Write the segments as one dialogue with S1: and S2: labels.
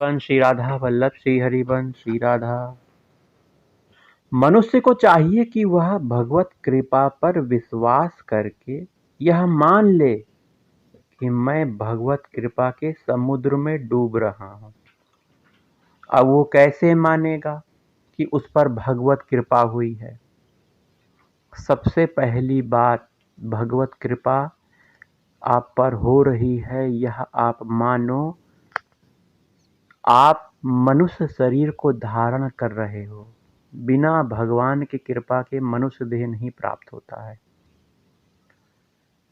S1: बन श्री राधा वल्लभ श्री हरिबन श्री राधा। मनुष्य को चाहिए कि वह भगवत कृपा पर विश्वास करके यह मान ले कि मैं भगवत कृपा के समुद्र में डूब रहा हूं। अब वो कैसे मानेगा कि उस पर भगवत कृपा हुई है? सबसे पहली बात, भगवत कृपा आप पर हो रही है यह आप मानो। आप मनुष्य शरीर को धारण कर रहे हो। बिना भगवान की कृपा के मनुष्य देह नहीं प्राप्त होता है।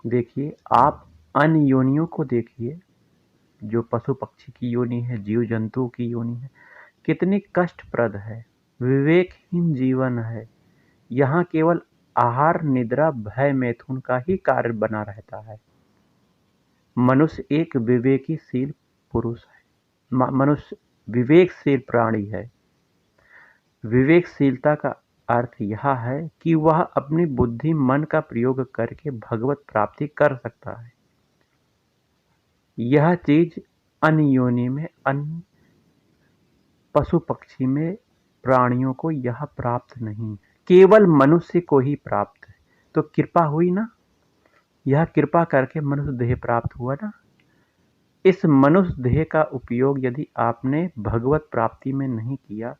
S1: देखिए, आप अन्य योनियों को देखिए, जो पशु पक्षी की योनि है, जीव जंतु की योनि है, कितनी कष्टप्रद है, विवेकहीन जीवन है। यहाँ केवल आहार, निद्रा, भय, मैथुन का ही कार्य बना रहता है। मनुष्य एक विवेकीशील पुरुष है। मनुष्य विवेकशील प्राणी है। विवेकशीलता का अर्थ यह है कि वह अपनी बुद्धि मन का प्रयोग करके भगवत प्राप्ति कर सकता है। यह चीज अन्य योनि में, अन्य पशु पक्षी में, प्राणियों को यह प्राप्त नहीं, केवल मनुष्य को ही प्राप्त है। तो कृपा हुई ना, यह कृपा करके मनुष्य देह प्राप्त हुआ ना। इस मनुष्य देह का उपयोग यदि आपने भगवत प्राप्ति में नहीं किया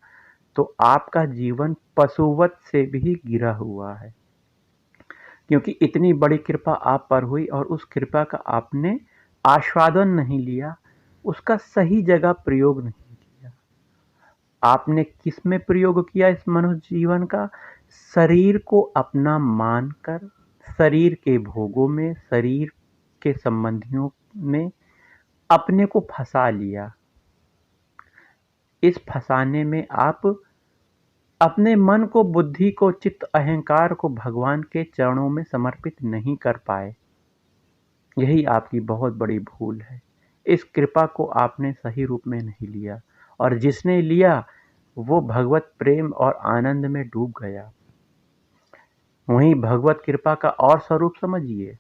S1: तो आपका जीवन पशुवत से भी घिरा हुआ है। क्योंकि इतनी बड़ी कृपा आप पर हुई और उस कृपा का आपने आस्वादन नहीं लिया, उसका सही जगह प्रयोग नहीं किया। आपने किस में प्रयोग किया इस मनुष्य जीवन का? शरीर को अपना मानकर, शरीर के भोगों में, शरीर के संबंधियों में अपने को फंसा लिया। इस फंसाने में आप अपने मन को, बुद्धि को, चित्त, अहंकार को भगवान के चरणों में समर्पित नहीं कर पाए। यही आपकी बहुत बड़ी भूल है। इस कृपा को आपने सही रूप में नहीं लिया, और जिसने लिया वो भगवत प्रेम और आनंद में डूब गया। वहीं भगवत कृपा का और स्वरूप समझिए।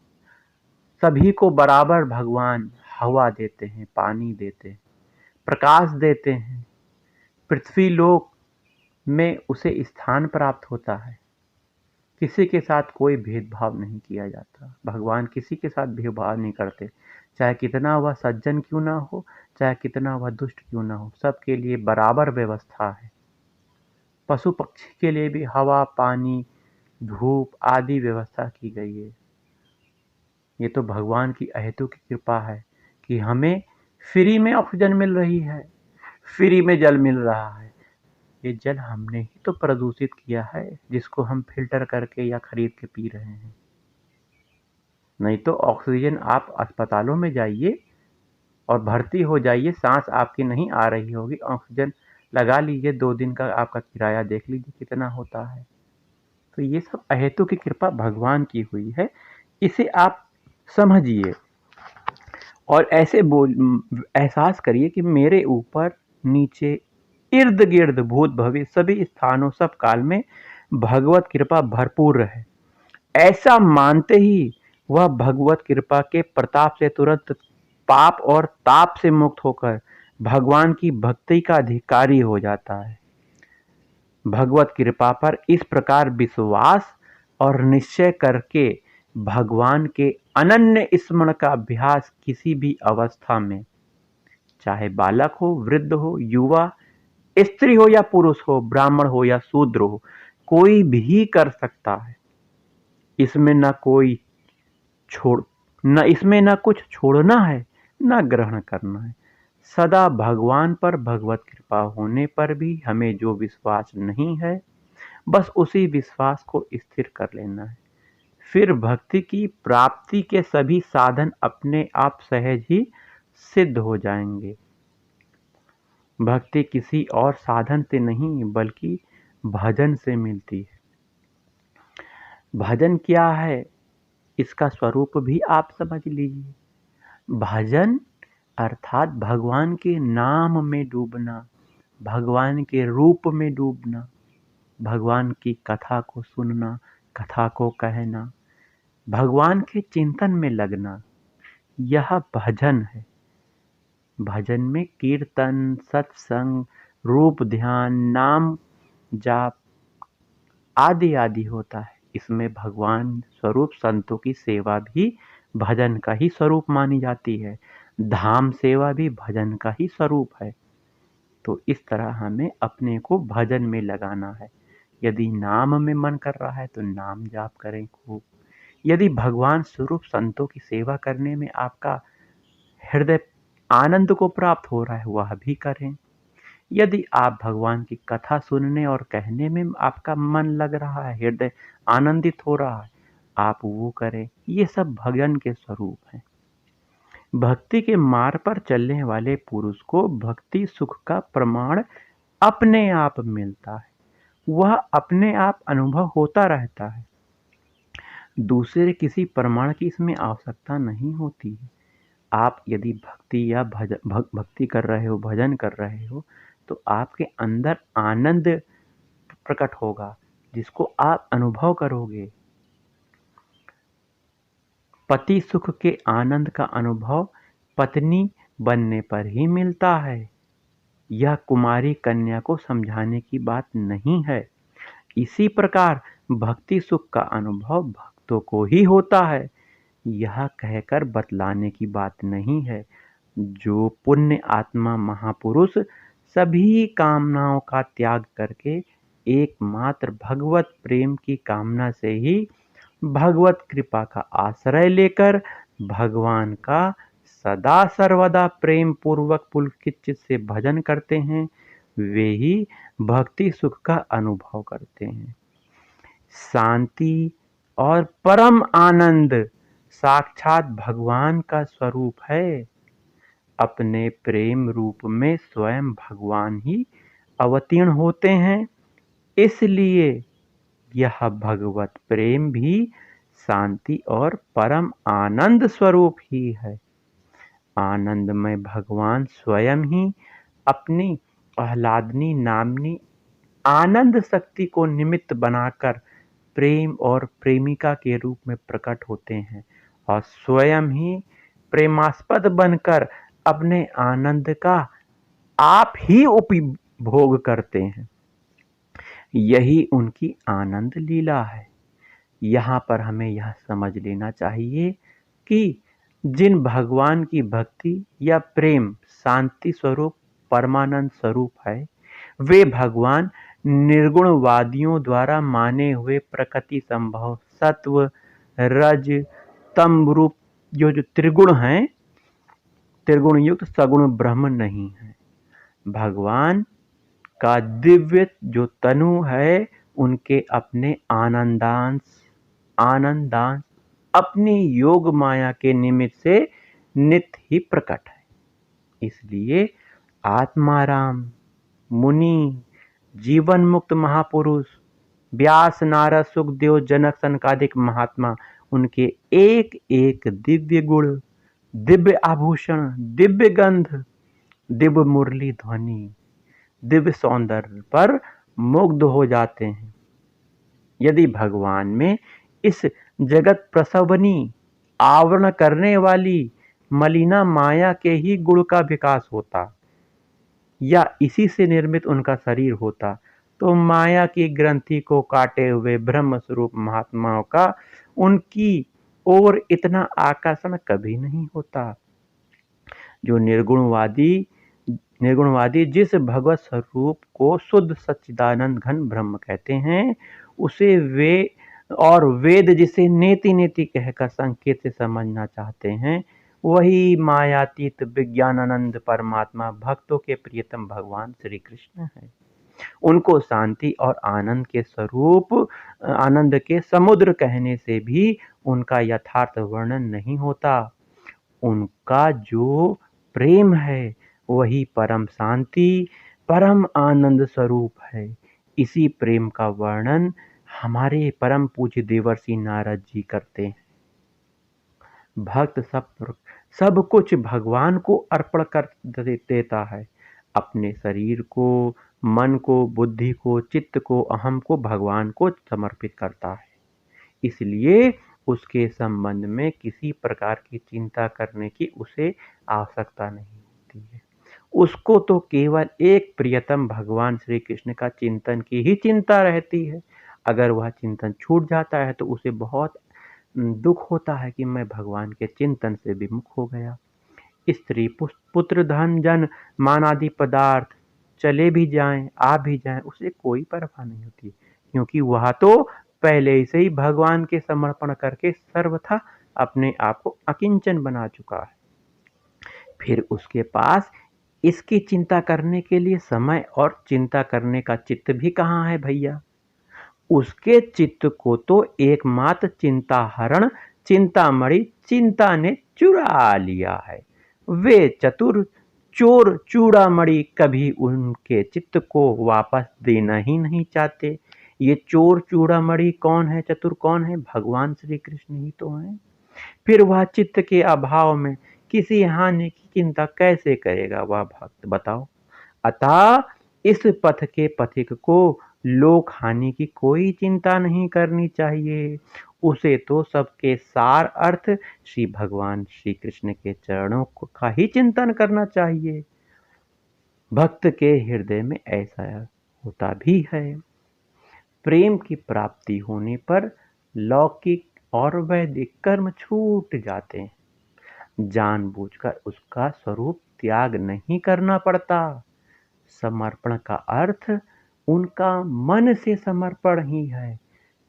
S1: सभी को बराबर भगवान हवा देते हैं, पानी देते हैं, प्रकाश देते हैं। पृथ्वी लोक में उसे स्थान प्राप्त होता है। किसी के साथ कोई भेदभाव नहीं किया जाता। भगवान किसी के साथ भेदभाव नहीं करते, चाहे कितना वह सज्जन क्यों ना हो, चाहे कितना वह दुष्ट क्यों ना हो, सबके लिए बराबर व्यवस्था है। पशु पक्षी के लिए भी हवा, पानी, धूप आदि व्यवस्था की गई है। ये तो भगवान की अहेतुक कृपा है कि हमें फ्री में ऑक्सीजन मिल रही है, फ्री में जल मिल रहा है। ये जल हमने ही तो प्रदूषित किया है, जिसको हम फिल्टर करके या खरीद के पी रहे हैं। नहीं तो ऑक्सीजन, आप अस्पतालों में जाइए और भर्ती हो जाइए, सांस आपकी नहीं आ रही होगी, ऑक्सीजन लगा लीजिए, 2 दिन का आपका किराया देख लीजिए कितना होता है। तो ये सब अहेतु की कृपा भगवान की हुई है, इसे आप समझिए और ऐसे एहसास करिए कि मेरे ऊपर, नीचे, इर्द गिर्द, भूत भविष्य सभी स्थानों, सब काल में भगवत कृपा भरपूर रहे। ऐसा मानते ही वह भगवत कृपा के प्रताप से तुरंत पाप और ताप से मुक्त होकर भगवान की भक्ति का अधिकारी हो जाता है। भगवत कृपा पर इस प्रकार विश्वास और निश्चय करके भगवान के अनन्य स्मरण का अभ्यास किसी भी अवस्था में, चाहे बालक हो, वृद्ध हो, युवा, स्त्री हो या पुरुष हो, ब्राह्मण हो या शूद्र हो, कोई भी कर सकता है। इसमें न कोई छोड़ न इसमें न कुछ छोड़ना है, न ग्रहण करना है। सदा भगवान पर भगवत कृपा होने पर भी हमें जो विश्वास नहीं है, बस उसी विश्वास को स्थिर कर लेना है। फिर भक्ति की प्राप्ति के सभी साधन अपने आप सहज ही सिद्ध हो जाएंगे। भक्ति किसी और साधन से नहीं बल्कि भजन से मिलती है। भजन क्या है, इसका स्वरूप भी आप समझ लीजिए। भजन अर्थात भगवान के नाम में डूबना, भगवान के रूप में डूबना, भगवान की कथा को सुनना, कथा को कहना, भगवान के चिंतन में लगना, यह भजन है। भजन में कीर्तन, सत्संग, रूप ध्यान, नाम जाप आदि आदि होता है। इसमें भगवान स्वरूप संतों की सेवा भी भजन का ही स्वरूप मानी जाती है। धाम सेवा भी भजन का ही स्वरूप है। तो इस तरह हमें अपने को भजन में लगाना है। यदि नाम में मन कर रहा है तो नाम जाप करें खूब। यदि भगवान स्वरूप संतों की सेवा करने में आपका हृदय आनंद को प्राप्त हो रहा है, वह भी करें। यदि आप भगवान की कथा सुनने और कहने में आपका मन लग रहा है, हृदय आनंदित हो रहा है, आप वो करें। ये सब भजन के स्वरूप हैं। भक्ति के मार्ग पर चलने वाले पुरुष को भक्ति सुख का प्रमाण अपने आप मिलता है। वह अपने आप अनुभव होता रहता है। दूसरे किसी प्रमाण की इसमें आवश्यकता नहीं होती है। आप यदि भक्ति या भक्ति कर रहे हो, भजन कर रहे हो, तो आपके अंदर आनंद प्रकट होगा, जिसको आप अनुभव करोगे। पति सुख के आनंद का अनुभव पत्नी बनने पर ही मिलता है। यह कुमारी कन्या को समझाने की बात नहीं है। इसी प्रकार भक्ति सुख का अनुभव भक्तों को ही होता है। यह कहकर बतलाने की बात नहीं है। जो पुण्य आत्मा महापुरुष सभी कामनाओं का त्याग करके एकमात्र भगवत प्रेम की कामना से ही भगवत कृपा का आश्रय लेकर भगवान का सदा सर्वदा प्रेम पूर्वक पुलकित चित्त से भजन करते हैं, वे ही भक्ति सुख का अनुभव करते हैं। शांति और परम आनंद साक्षात भगवान का स्वरूप है। अपने प्रेम रूप में स्वयं भगवान ही अवतीर्ण होते हैं। इसलिए यह भगवत प्रेम भी शांति और परम आनंद स्वरूप ही है। आनंदमय भगवान स्वयं ही अपनी आह्लादनी नामनी आनंद शक्ति को निमित्त बनाकर प्रेम और प्रेमिका के रूप में प्रकट होते हैं और स्वयं ही प्रेमास्पद बनकर अपने आनंद का आप ही उपभोग करते हैं। यही उनकी आनंद लीला है। यहाँ पर हमें यह समझ लेना चाहिए कि जिन भगवान की भक्ति या प्रेम शांति स्वरूप परमानंद स्वरूप है, वे भगवान निर्गुणवादियों द्वारा माने हुए प्रकृति संभव सत्व रज तम रूप जो त्रिगुण हैं, त्रिगुण युक्त सगुण ब्रह्म नहीं है। भगवान का दिव्य जो तनु है, उनके अपने आनंदांश अपनी योग माया के निमित्त से नित्य ही प्रकट है। इसलिए आत्माराम मुनि जीवन मुक्त महापुरुष व्यास नारद सुखदेव जनक सनकादिक महात्मा उनके एक एक दिव्य गुण दिव्य आभूषण दिव्य गंध दिव्य मुरली ध्वनि दिव्य सौंदर्य पर मुग्ध हो जाते हैं। यदि भगवान में इस जगत प्रसवनी आवरण करने वाली मलिना माया के ही गुण का विकास होता या इसी से निर्मित उनका शरीर होता, तो माया की ग्रंथि को काटे हुए ब्रह्म स्वरूप महात्माओं का उनकी ओर इतना आकर्षण कभी नहीं होता। जो निर्गुणवादी जिस भगवत स्वरूप को शुद्ध सच्चिदानंद घन ब्रह्म कहते हैं, उसे वे और वेद जिसे नेति नेति कहकर संकेत से समझना चाहते हैं, वही मायातीत विज्ञानानंद परमात्मा भक्तों के प्रियतम भगवान श्री कृष्ण है। उनको शांति और आनंद के स्वरूप आनंद के समुद्र कहने से भी उनका यथार्थ वर्णन नहीं होता। उनका जो प्रेम है वही परम शांति परम आनंद स्वरूप है। इसी प्रेम का वर्णन हमारे परम पूज्य देवर्षि नारद जी करते हैं। भक्त सब कुछ भगवान को अर्पण कर देता है। अपने शरीर को, मन को, बुद्धि को, चित्त को, अहम को भगवान को समर्पित करता है। इसलिए उसके संबंध में किसी प्रकार की चिंता करने की उसे आवश्यकता नहीं होती। रहती है। उसको तो केवल एक प्रियतम भगवान श्री कृष्ण का चिंतन की ही चिंता रहती है। अगर वह चिंतन छूट जाता है तो उसे बहुत दुख होता है कि मैं भगवान के चिंतन से विमुख हो गया। स्त्री पुत्र धन जन मान आदि पदार्थ चले भी जाएं आ भी जाएं उसे कोई परवाह नहीं होती, क्योंकि वह तो पहले से ही भगवान के समर्पण करके सर्वथा अपने आप को अकिंचन बना चुका है। फिर उसके पास इसकी चिंता करने के लिए समय और चिंता करने का चित्त भी कहाँ है भैया। उसके चित्त को तो एकमात्र चिंता हरण चिंतामणि चिंता ने चुरा लिया है। वे चतुर चोर चूड़ामणि कभी उनके चित्त को वापस देना ही नहीं चाहते। ये चोर चूड़ामणि कौन है, चतुर कौन है? भगवान श्री कृष्ण ही तो हैं। फिर वह चित्त के अभाव में किसी हानि की चिंता कैसे करेगा वह भक्त, बताओ। अतः इस पथ के पथिक को लोक हानि की कोई चिंता नहीं करनी चाहिए। उसे तो सबके सार अर्थ श्री भगवान श्री कृष्ण के चरणों का ही चिंतन करना चाहिए। भक्त के हृदय में ऐसा होता भी है। प्रेम की प्राप्ति होने पर लौकिक और वैदिक कर्म छूट जाते हैं। जानबूझकर उसका स्वरूप त्याग नहीं करना पड़ता। समर्पण का अर्थ उनका मन से समर्पण ही है।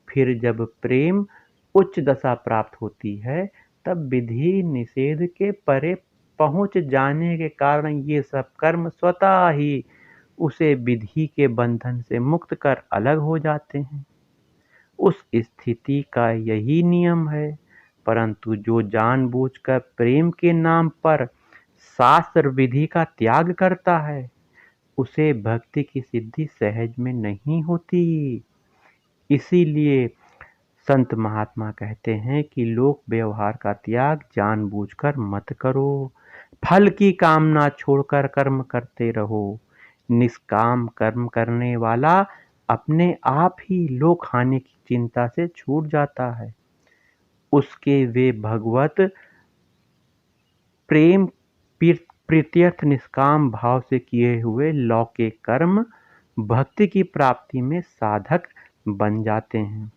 S1: फिर जब प्रेम उच्च दशा प्राप्त होती है तब विधि निषेध के परे पहुंच जाने के कारण ये सब कर्म स्वतः ही उसे विधि के बंधन से मुक्त कर अलग हो जाते हैं। उस स्थिति का यही नियम है। परंतु जो जानबूझकर प्रेम के नाम पर शास्त्र विधि का त्याग करता है उसे भक्ति की सिद्धि सहज में नहीं होती। इसीलिए संत महात्मा कहते हैं कि लोक व्यवहार का त्याग जानबूझकर मत करो। फल की कामना छोड़कर कर्म करते रहो। निष्काम कर्म करने वाला अपने आप ही लोक हानि की चिंता से छूट जाता है। उसके वे भगवत प्रेम प्रीत्यर्थ निष्काम भाव से किए हुए लौकिक कर्म भक्ति की प्राप्ति में साधक बन जाते हैं।